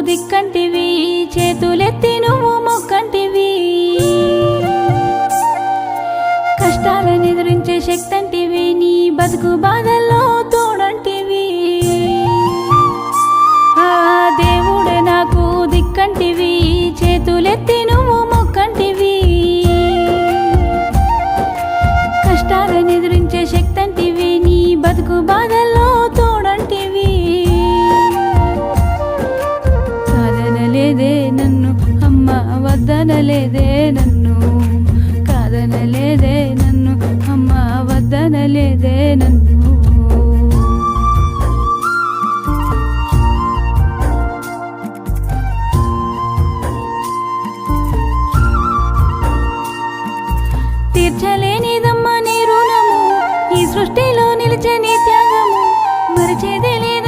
దిక్కంటివి, చేతులెత్తి నువ్వు మొక్కంటివి. కష్టాలను ఎదురించే శక్తంటివి, నీ బతుకు బాధల్లో తోడంటివి. ఆ దేవుడే నాకు దిక్కంటివి, చేతులెత్తి నువ్వు మొక్కంటివి. కష్టాలను ఎదురించే శక్తంటివి, నీ బతుకు బాధల్లో తోడంటివి. కాదనలేదే నన్ను అమ్మ, వద్దనలేదే నన్ను, కాదనలేదే నన్ను అమ్మ, వద్దనలేదే నన్ను. తీర్చలేనిదమ్మ నీ రుణము, ఈ సృష్టిలో నిలిచే నీ త్యాగము, మరిచేదే లేదు